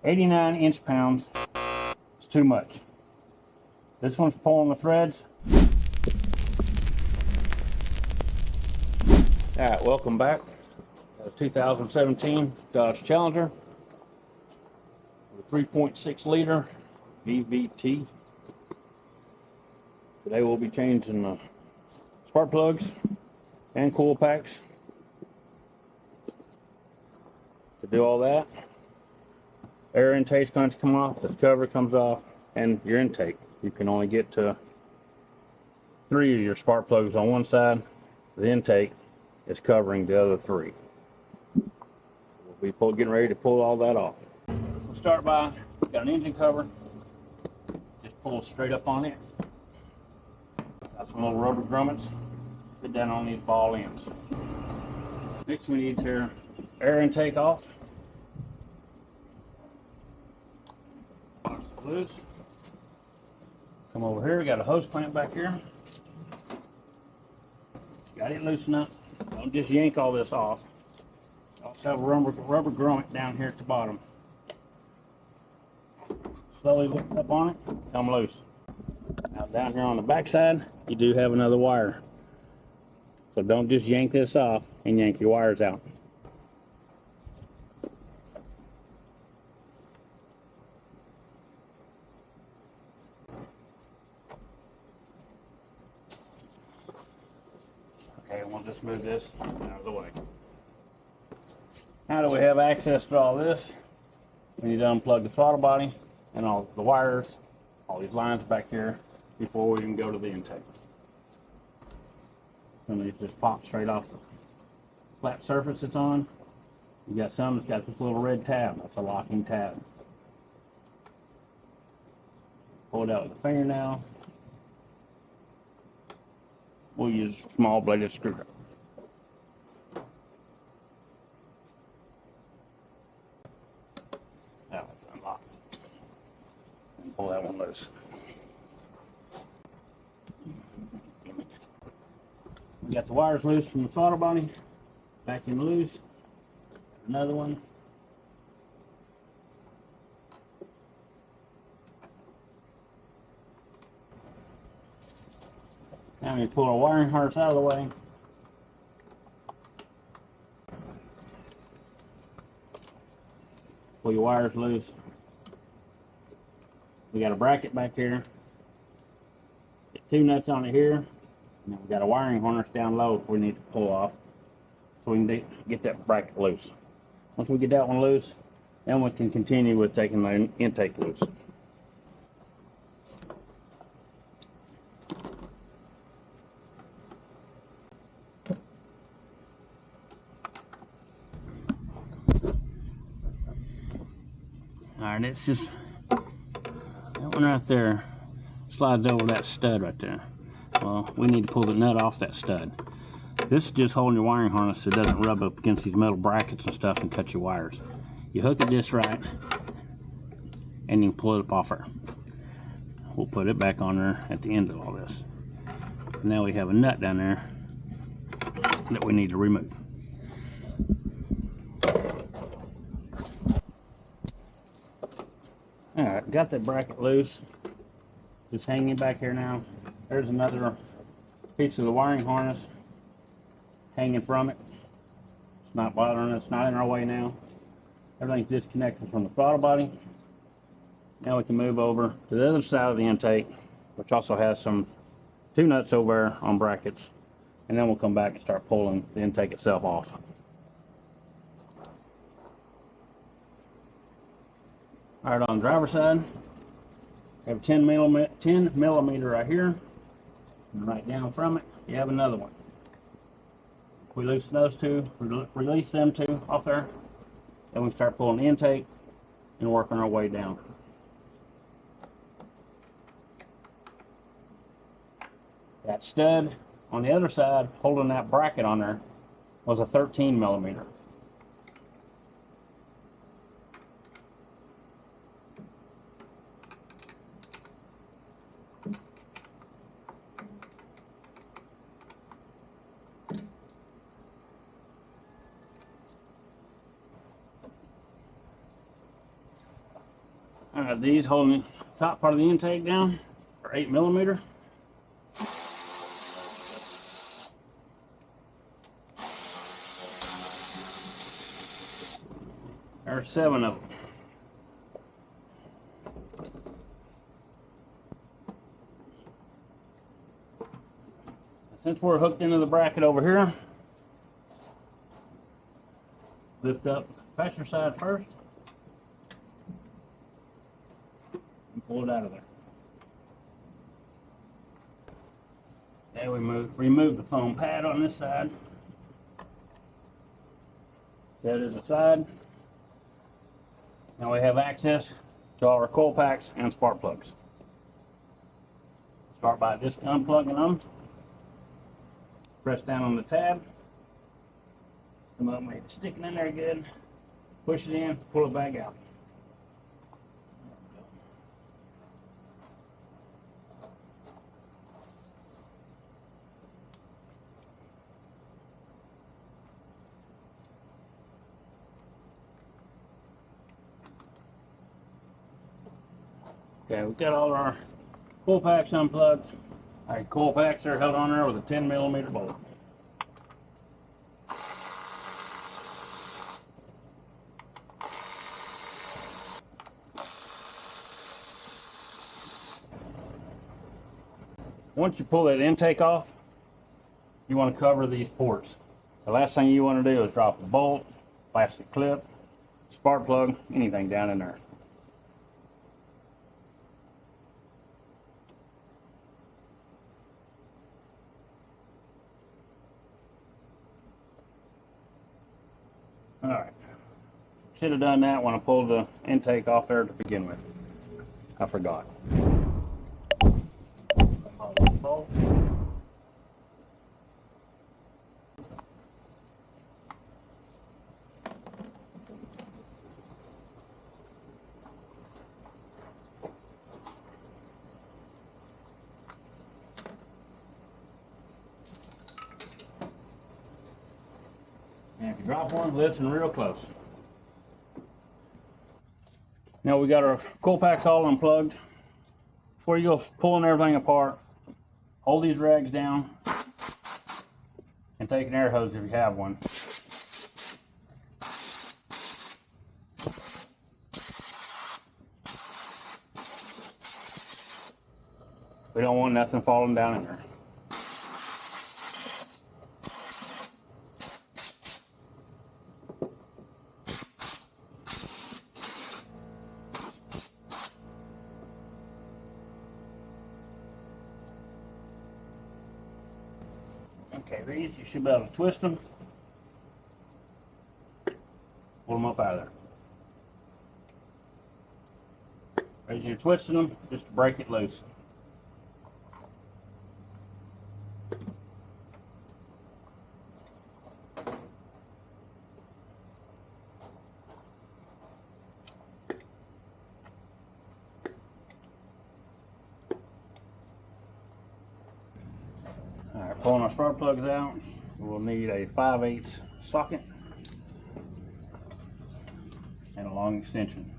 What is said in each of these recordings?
89 inch-pounds is too much. This one's pulling the threads. Alright, welcome back. 2017 Dodge Challenger with 3.6 liter VVT. Today we'll be changing the spark plugs and coil packs. To do all that, air intake's going to come off, this cover comes off, and your intake. You can only get to 3 of your spark plugs on one side. The intake is covering the other 3. We'll be getting ready to pull all that off. We'll start by, got an engine cover, just pull straight up on it. Got some little rubber grommets, fit down on these ball ends. Next we need to air intake off. Loose. Come over here, we got a hose clamp back here. Got it loosened up. Don't just yank all this off. Also have a rubber grommet down here at the bottom. Slowly lift up on it, come loose. Now down here on the back side, you do have another wire. So don't just yank this off and yank your wires out. Okay, we'll just move this out of the way. Now that we have access to all this, we need to unplug the throttle body and all the wires, all these lines back here, before we even go to the intake. Some of these just pop straight off the flat surface it's on. You got some that's got this little red tab, that's a locking tab. Pull it out with a fingernail. We'll use a small bladed screwdriver. Now it's unlocked. And pull that one loose. We got the wires loose from the throttle body. Vacuum loose. Another one. Now we pull our wiring harness out of the way. Pull your wires loose. We got a bracket back here. Get 2 nuts on it here. And then we got a wiring harness down low we need to pull off so we can get that bracket loose. Once we get that one loose, then we can continue with taking the intake loose. Alright, it's just that one right there slides over that stud right there. Well, we need to pull the nut off that stud. This is just holding your wiring harness so it doesn't rub up against these metal brackets and stuff and cut your wires. You hook it just right and you pull it up off her. We'll put it back on there at the end of all this. Now we have a nut down there that we need to remove. Alright, got that bracket loose. Just hanging back here now. There's another piece of the wiring harness hanging from it. It's not bothering us, not in our way now. Everything's disconnected from the throttle body. Now we can move over to the other side of the intake, which also has 2 nuts over there on brackets. And then we'll come back and start pulling the intake itself off. All right, on the driver's side, we have a 10 millimeter right here, and right down from it, you have another one. If we loosen those 2, release them 2 off there, then we start pulling the intake and working our way down. That stud on the other side, holding that bracket on there, was a 13 millimeter. These holding the top part of the intake down are 8mm. There are 7 of them. Since we're hooked into the bracket over here, lift up the passenger side first and pull it out of there. Then we remove the foam pad on this side. That is the side. Now we have access to all our coil packs and spark plugs. Start by just unplugging them. Press down on the tab. Some of them are sticking in there good. Push it in, pull it back out. Okay, we've got all our coil packs unplugged. Our coil packs are held on there with a 10mm bolt. Once you pull that intake off, you want to cover these ports. The last thing you want to do is drop a bolt, plastic clip, spark plug, anything down in there. Alright, should have done that when I pulled the intake off there to begin with. I forgot. And if you drop one, listen real close. Now we got our coil packs all unplugged. Before you go pulling everything apart, hold these rags down and take an air hose if you have one. We don't want nothing falling down in there. Okay, these you should be able to twist them, pull them up out of there. As you're twisting them, just to break it loose. Alright, pulling our spark plugs out, we'll need a 5/8 socket and a long extension.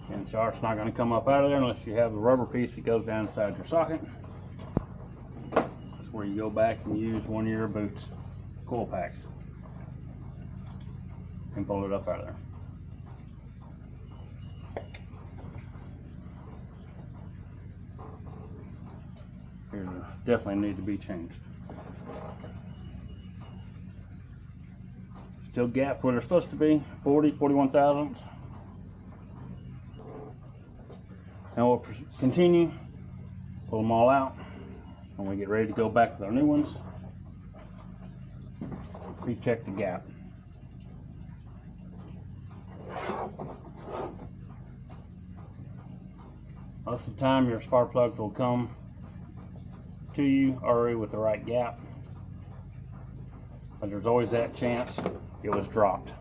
And the shaft's not going to come up out of there unless you have the rubber piece that goes down inside your socket. That's where you go back and use one of your boots, coil packs, and pull it up out of there. Definitely need to be changed. Still gapped where they're supposed to be, 41 thousandths. Now we'll continue, pull them all out. When we get ready to go back with our new ones, recheck the gap. Most of the time your spark plugs will come to you already with the right gap, but there's always that chance it was dropped.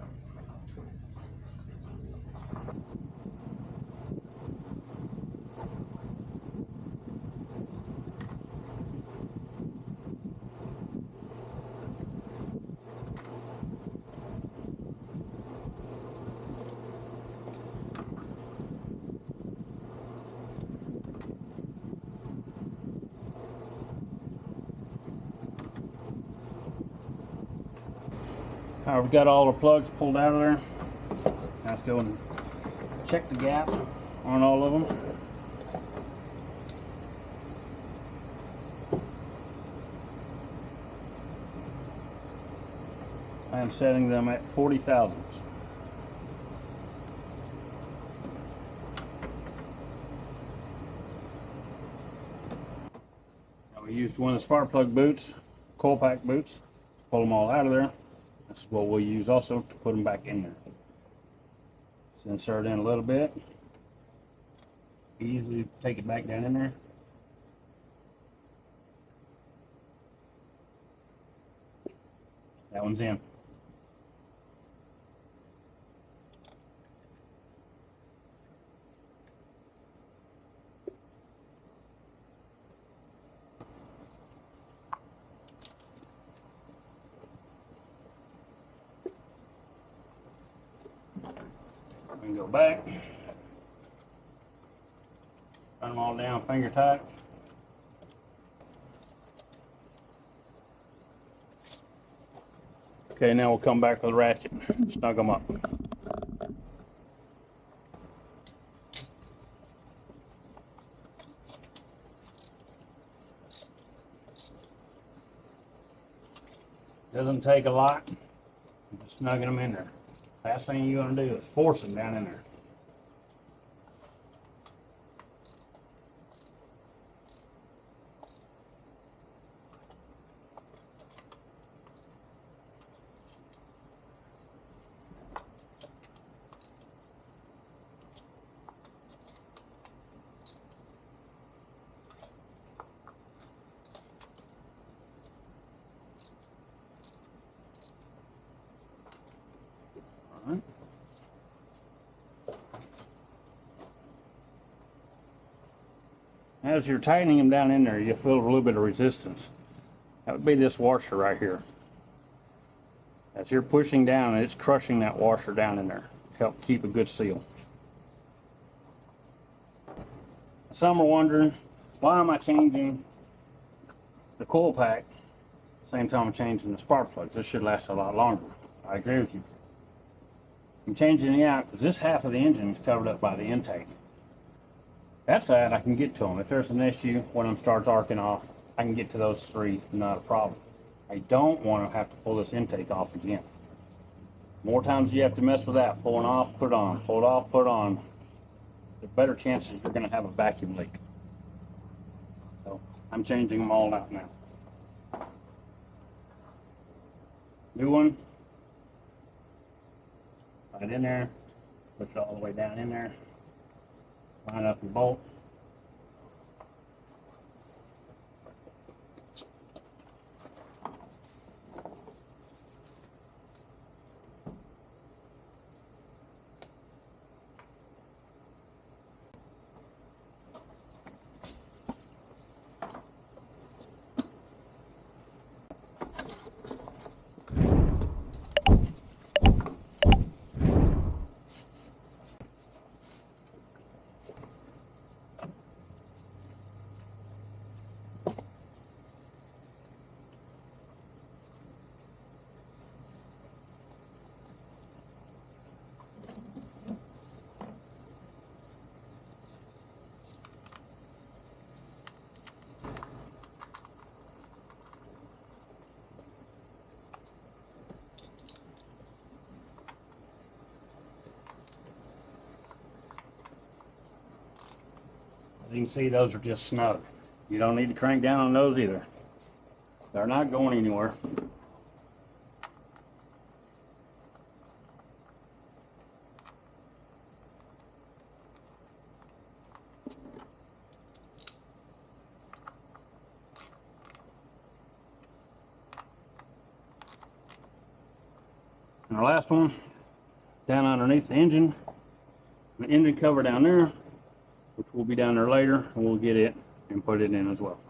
Alright, we've got all the plugs pulled out of there. Now let's go and check the gap on all of them. I am setting them at 40 thousandths. We used one of the spark plug boots, coil pack boots, pull them all out of there. This is what we'll use also to put them back in there. Just insert in a little bit. Easy to take it back down in there. That one's in. We can go back, run them all down finger tight. Okay, now we'll come back with a ratchet, snug them up. Doesn't take a lot, just snugging them in there. Last thing you're going to do is force them down in there. All right. As you're tightening them down in there, you'll feel a little bit of resistance. That would be this washer right here. As you're pushing down, it's crushing that washer down in there to help keep a good seal. Some are wondering, why am I changing the coil pack at the same time I'm changing the spark plugs? This should last a lot longer. I agree with you. I'm changing it out because this half of the engine is covered up by the intake. That side I can get to them. If there's an issue when them starts arcing off, I can get to those three, not a problem. I don't want to have to pull this intake off again. More times you have to mess with that, pulling off, put on, pull it off, put on. The better chances you're going to have a vacuum leak. So I'm changing them all out now. New one. Right in there. Push it all the way down in there. Line up your bolt. As you can see, those are just snug. You don't need to crank down on those either. They're not going anywhere. And our last one, down underneath the engine cover down there, which will be down there later, and we'll get it and put it in as well.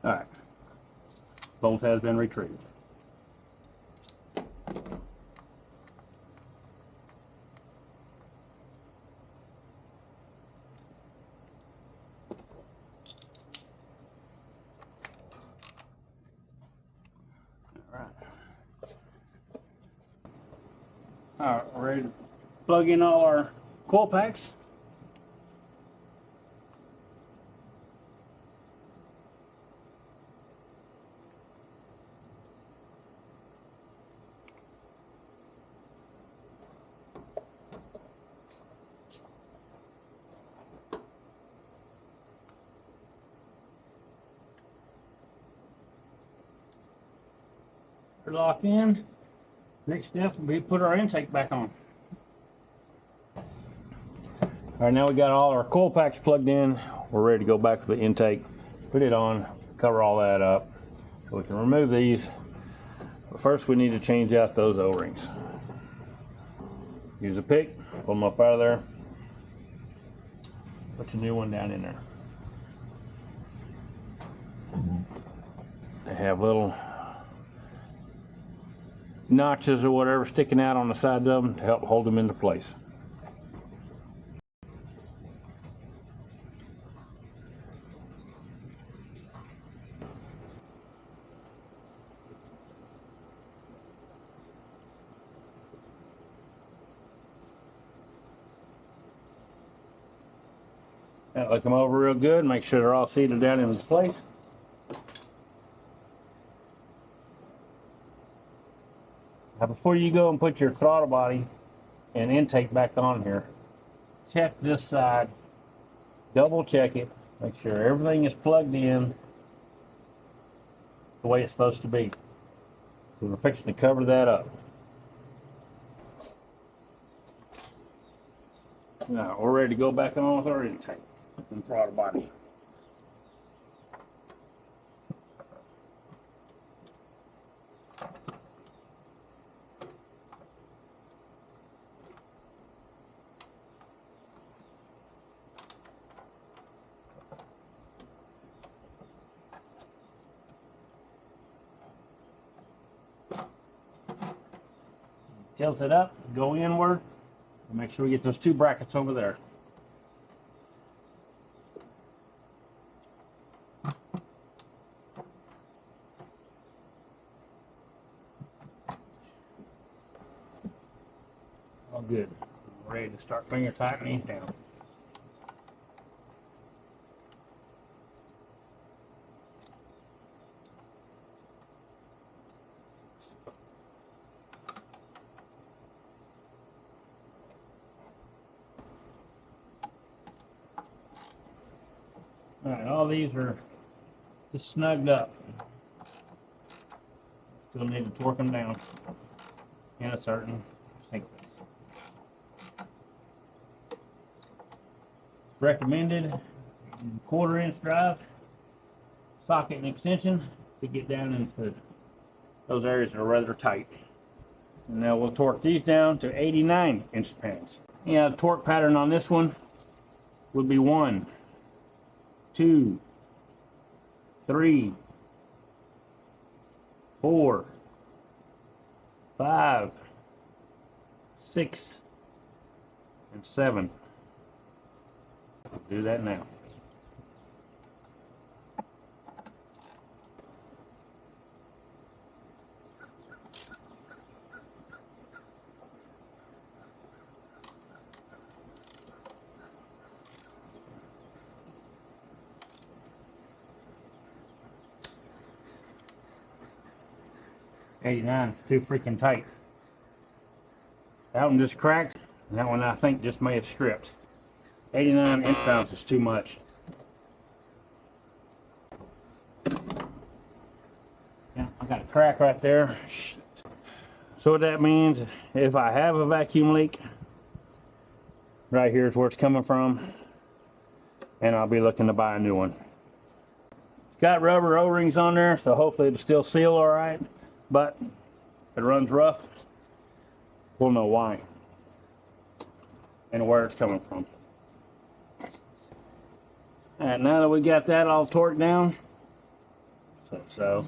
All right, bolt has been retrieved. All All right, we're ready to plug in all our coil packs. Lock in. Next step will be put our intake back on. All right, now we got all our coil packs plugged in. We're ready to go back with the intake. Put it on, cover all that up. So we can remove these. But first we need to change out those O-rings. Use a pick, pull them up out of there. Put your new one down in there. They have little notches or whatever sticking out on the sides of them to help hold them into place. Look them over real good, make sure they're all seated down into place. Now before you go and put your throttle body and intake back on here, check this side, double check it, make sure everything is plugged in the way it's supposed to be. So we're fixing to cover that up. Now we're ready to go back on with our intake and throttle body. Tilt it up, go inward, and make sure we get those two brackets over there. All good. We're ready to start finger tightening these down. All right, all these are just snugged up. Still need to torque them down in a certain sequence. Recommended 1/4 inch drive, socket and extension to get down into those areas that are rather tight. And now we'll torque these down to 89 inch pans. Yeah, the torque pattern on this one would be 1, 2, 3, 4, 5, 6, and 7. Do that now. '89 is too freaking tight. That one just cracked, and that one I think just may have stripped. 89 inch-pounds is too much. Yeah, I got a crack right there. Shit. So what that means, if I have a vacuum leak, right here is where it's coming from, and I'll be looking to buy a new one. It's got rubber O-rings on there, so hopefully it'll still seal all right, but if it runs rough, we'll know why and where it's coming from. Alright, now that we got that all torqued down, so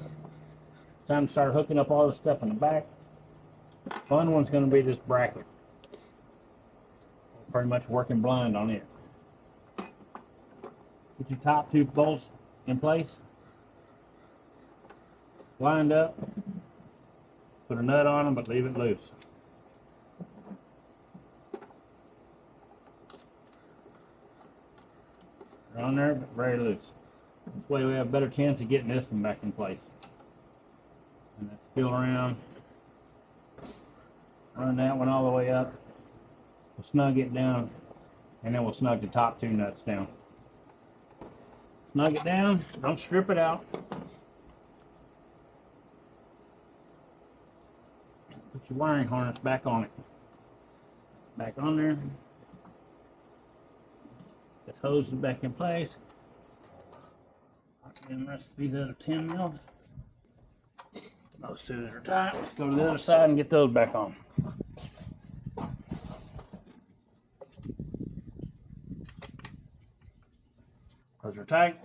time to start hooking up all the stuff in the back. Fun one's going to be this bracket. Pretty much working blind on it. Get your top two bolts in place, lined up, Put a nut on them, but leave it loose. They're on there, but very loose. This way we have a better chance of getting this one back in place. And then feel around. Run that one all the way up. We'll snug it down, and then we'll snug the top two nuts down. Snug it down, don't strip it out. Put your wiring harness back on it. Back on there. This hose is back in place. And the rest of these other 10 mils. Those two are tight. Let's go to the other side and get those back on. Those are tight.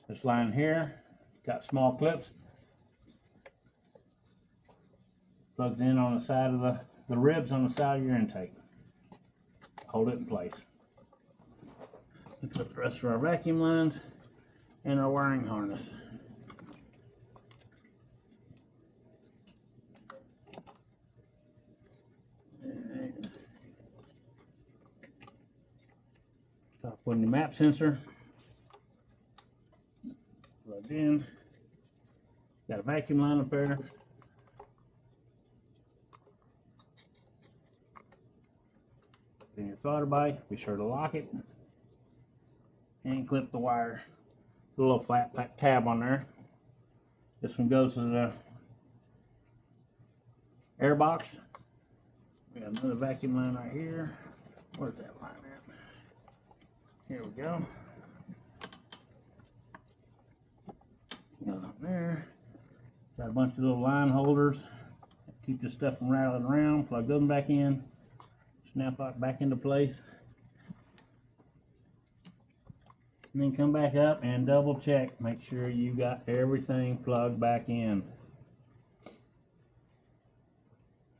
This line here got small clips. Plugs in on the side of the ribs on the side of your intake. Hold it in place. Let's put the rest of our vacuum lines and our wiring harness. Top one, the map sensor. Plugged in. Got a vacuum line up there. In your solder bite, be sure to lock it and clip the wire. The little flat tab on there. This one goes to the air box. We got another vacuum line right here. Where's that line at? Here we go. Goes on there. Got a bunch of little line holders. Keep this stuff from rattling around. Plug them back in. Snap that back into place. And then come back up and double check. Make sure you got everything plugged back in.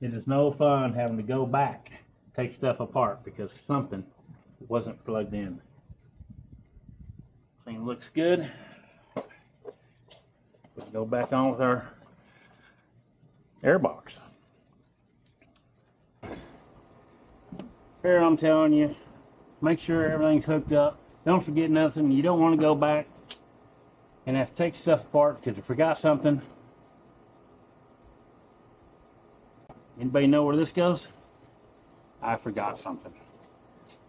It is no fun having to go back, take stuff apart because something wasn't plugged in. Thing looks good. We'll go back on with our air box. Here I'm telling you, make sure everything's hooked up. Don't forget nothing. You don't want to go back and have to take stuff apart because you forgot something. Anybody know where this goes? I forgot something.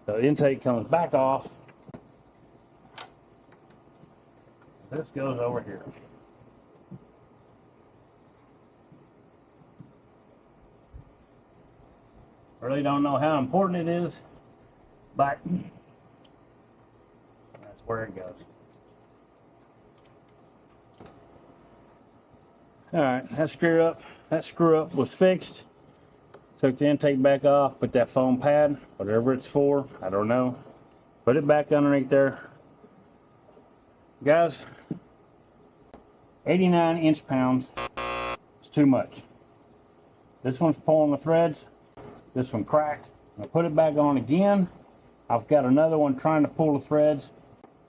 So the intake comes back off. This goes over here. Really don't know how important it is, but that's where it goes. All right, that screw up was fixed. Took the intake back off, put that foam pad, whatever it's for, I don't know. Put it back underneath there. Guys, 89 inch-pounds is too much. This one's pulling the threads. This one cracked. I put it back on again. I've got another one trying to pull the threads.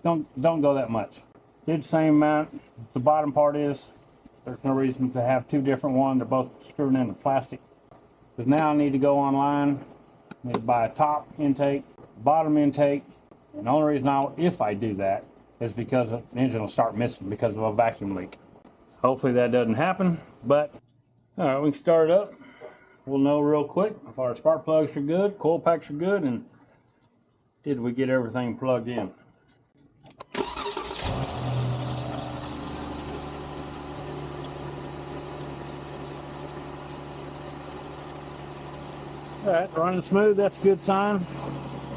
Don't go that much. Do the same amount. The bottom part is, there's no reason to have two different ones. They're both screwed into plastic. Because now I need to go online. I need to buy a top intake, bottom intake. And the only reason if I do that is because the engine will start missing because of a vacuum leak. Hopefully that doesn't happen. But all right, we can start it up. We'll know real quick if our spark plugs are good, coil packs are good, and did we get everything plugged in. All right, running smooth, that's a good sign.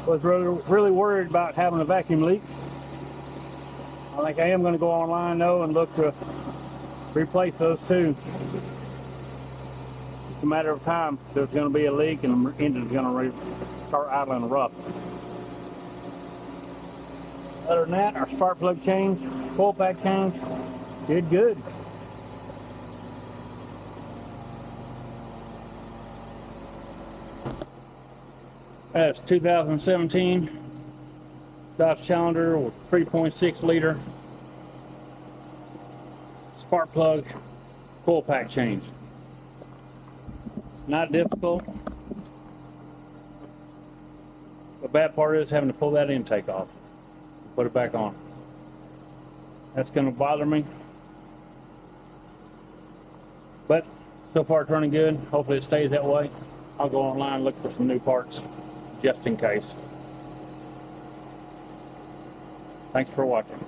Was really worried about having a vacuum leak. I think I am going to go online though and look to replace those two. It's a matter of time. There's going to be a leak and the engine's going to start idling rough. Other than that, our spark plug change, coil pack change, did good. That's 2017 Dodge Challenger with 3.6 liter spark plug coil pack change. Not difficult. The bad part is having to pull that intake off, put it back on. That's going to bother me. But so far it's running good. Hopefully it stays that way. I'll go online and look for some new parts just in case. Thanks for watching.